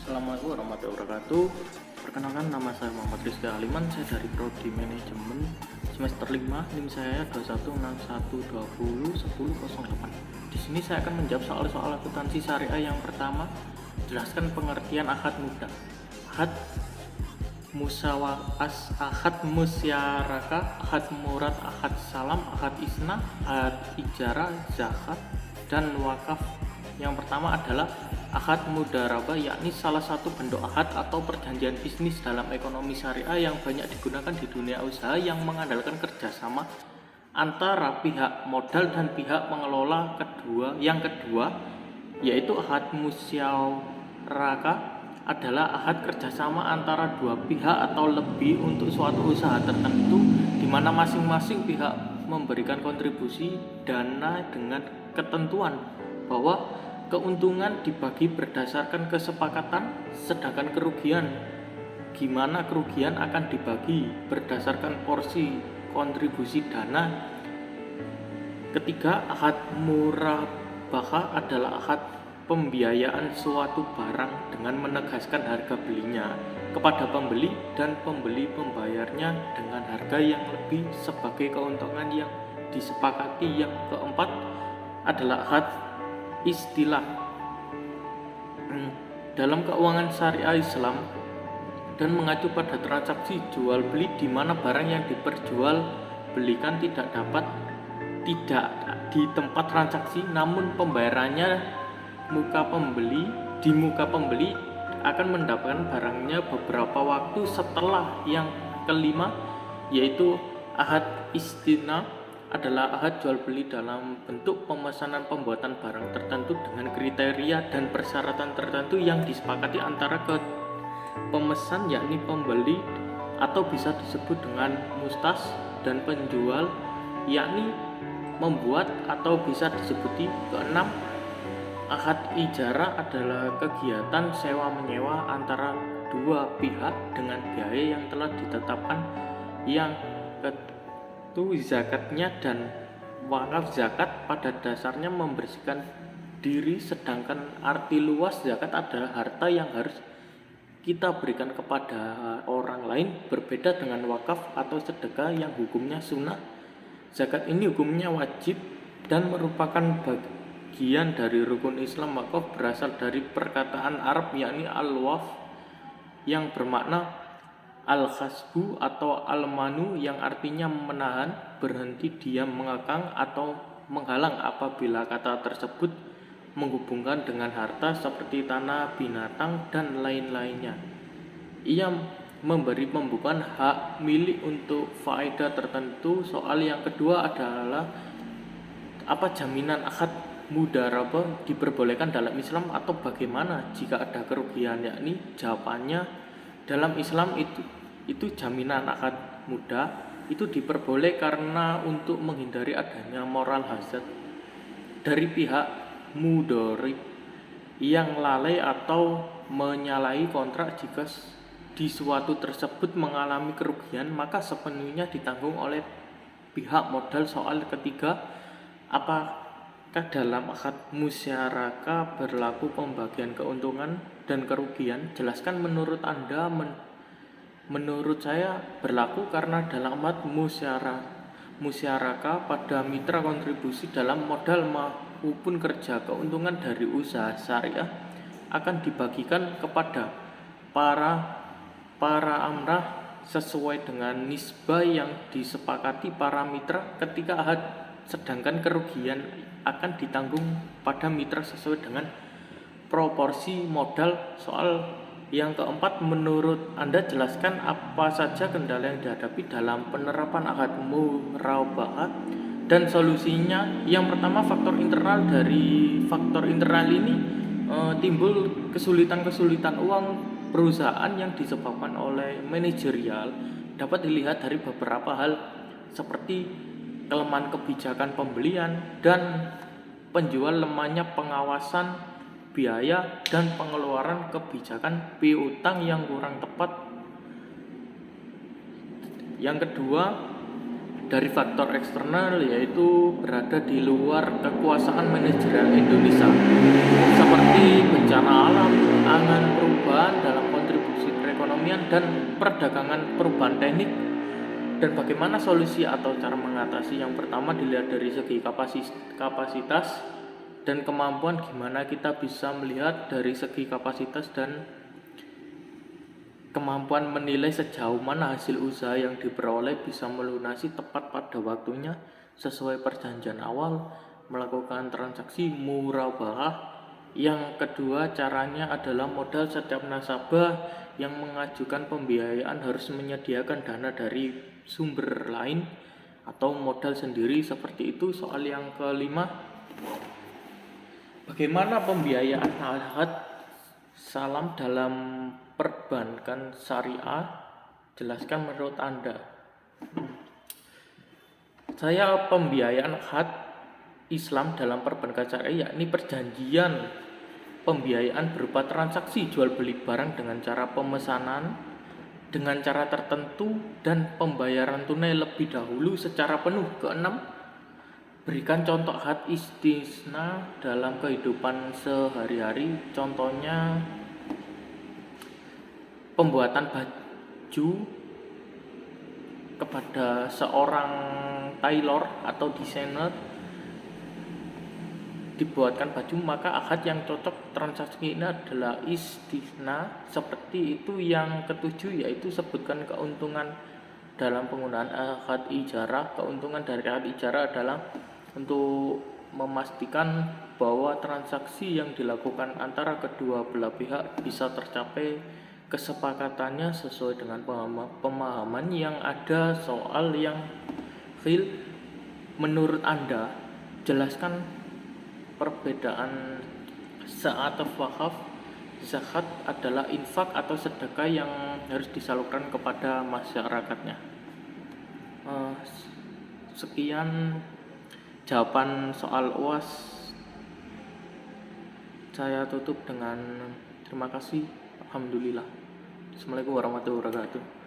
Assalamualaikum warahmatullahi wabarakatuh. Perkenalkan, nama saya Muhammad Rizky Aliman. Saya dari Prodi Manajemen semester 5. NIM saya 2161201008. Di sini saya akan menjawab soal-soal akuntansi syariah. Yang pertama, jelaskan pengertian akad mudah. Akad akad musyarakah, akad murad, akad salam, akad isna, akad ijarah, zakat, dan wakaf. Yang pertama adalah akad mudharabah, yakni salah satu bentuk akad atau perjanjian bisnis dalam ekonomi syariah yang banyak digunakan di dunia usaha yang mengandalkan kerjasama antara pihak modal dan pihak pengelola kedua. Yang kedua yaitu akad musyarakah adalah akad kerjasama antara dua pihak atau lebih untuk suatu usaha tertentu, di mana masing-masing pihak memberikan kontribusi dana dengan ketentuan bahwa keuntungan dibagi berdasarkan kesepakatan, sedangkan kerugian akan dibagi berdasarkan porsi kontribusi dana. Ketiga, akad murabahah adalah akad pembiayaan suatu barang dengan menegaskan harga belinya kepada pembeli dan pembeli membayarnya dengan harga yang lebih sebagai keuntungan yang disepakati. Yang keempat adalah akad istilah. Dalam keuangan syariah Islam dan mengacu pada transaksi jual beli, di mana barang yang diperjualbelikan tidak di tempat transaksi, namun pembayarannya di muka pembeli akan mendapatkan barangnya beberapa waktu setelah. Yang kelima yaitu akad istina adalah akad jual beli dalam bentuk pemesanan pembuatan barang tertentu dengan kriteria dan persyaratan tertentu yang disepakati antara pemesan, yakni pembeli, atau bisa disebut dengan mustas, dan penjual, yakni membuat, atau bisa disebuti. Keenam, akad ijarah adalah kegiatan sewa-menyewa antara dua pihak dengan biaya yang telah ditetapkan. Yang itu zakatnya dan wakaf. Zakat pada dasarnya membersihkan diri, sedangkan arti luas zakat adalah harta yang harus kita berikan kepada orang lain, berbeda dengan wakaf atau sedekah yang hukumnya sunnah. Zakat ini hukumnya wajib dan merupakan bagian dari rukun Islam. Wakaf berasal dari perkataan Arab, yakni al-waf, yang bermakna al-khasbu atau al-manu, yang artinya menahan, berhenti, diam, mengekang, atau menghalang apabila kata tersebut menghubungkan dengan harta seperti tanah, binatang, dan lain-lainnya. Ia memberi pembukaan hak milik untuk faedah tertentu. Soal yang kedua adalah apa jaminan akad mudharabah diperbolehkan dalam Islam atau bagaimana jika ada kerugian, yakni jawabannya dalam Islam itu jaminan akad mudah itu diperboleh karena untuk menghindari adanya moral hazard dari pihak mudharib yang lalai atau menyalahi kontrak. Jika di suatu tersebut mengalami kerugian, maka sepenuhnya ditanggung oleh pihak modal. Soal ketiga, apakah dalam akad musyarakah berlaku pembagian keuntungan dan kerugian? Jelaskan menurut Anda. Menurut saya berlaku, karena dalam akad musyarakah pada mitra kontribusi dalam modal maupun kerja, keuntungan dari usaha syariah akan dibagikan kepada para amrah sesuai dengan nisbah yang disepakati para mitra ketika akad, sedangkan kerugian akan ditanggung pada mitra sesuai dengan proporsi modal. Soal yang keempat, menurut Anda jelaskan apa saja kendala yang dihadapi dalam penerapan akad murabahah dan solusinya. Yang pertama, faktor internal. Dari faktor internal ini timbul kesulitan uang perusahaan yang disebabkan oleh manajerial. Dapat dilihat dari beberapa hal seperti kelemahan kebijakan pembelian dan penjual, lemahnya pengawasan biaya dan pengeluaran, kebijakan piutang yang kurang tepat. Yang kedua, dari faktor eksternal, yaitu berada di luar kekuasaan manajerial Indonesia, seperti bencana alam, angan perubahan dan perdagangan perubahan teknik dan bagaimana solusi atau cara mengatasi. Yang pertama dilihat dari segi kapasitas dan kemampuan, gimana kita bisa melihat dari segi kapasitas dan kemampuan menilai sejauh mana hasil usaha yang diperoleh bisa melunasi tepat pada waktunya sesuai perjanjian awal, melakukan transaksi murabahah. Yang kedua caranya adalah modal. Setiap nasabah yang mengajukan pembiayaan harus menyediakan dana dari sumber lain atau modal sendiri, seperti itu. Soal yang kelima, bagaimana pembiayaan ahad salam dalam perbankan syariah? Jelaskan menurut Anda. Saya pembiayaan ahad Islam dalam perbankan syariah yakni perjanjian pembiayaan berupa transaksi jual beli barang dengan cara pemesanan dengan cara tertentu dan pembayaran tunai lebih dahulu secara penuh. Keenam, berikan contoh ahad istisna dalam kehidupan sehari-hari. Contohnya pembuatan baju kepada seorang tailor atau desainer, dibuatkan baju, maka ahad yang cocok transaksi ini adalah istisna. Seperti itu. Yang ketujuh yaitu sebutkan keuntungan dalam penggunaan ahad ijarah. Keuntungan dari ahad ijarah adalah untuk memastikan bahwa transaksi yang dilakukan antara kedua belah pihak bisa tercapai kesepakatannya sesuai dengan pemahaman yang ada. Soal yang khil, menurut Anda, jelaskan perbedaan saat wakaf. Zakat adalah infak atau sedekah yang harus disalurkan kepada masyarakatnya. Sekian jawaban soal UAS. Saya tutup dengan terima kasih. Alhamdulillah. Assalamualaikum warahmatullahi wabarakatuh.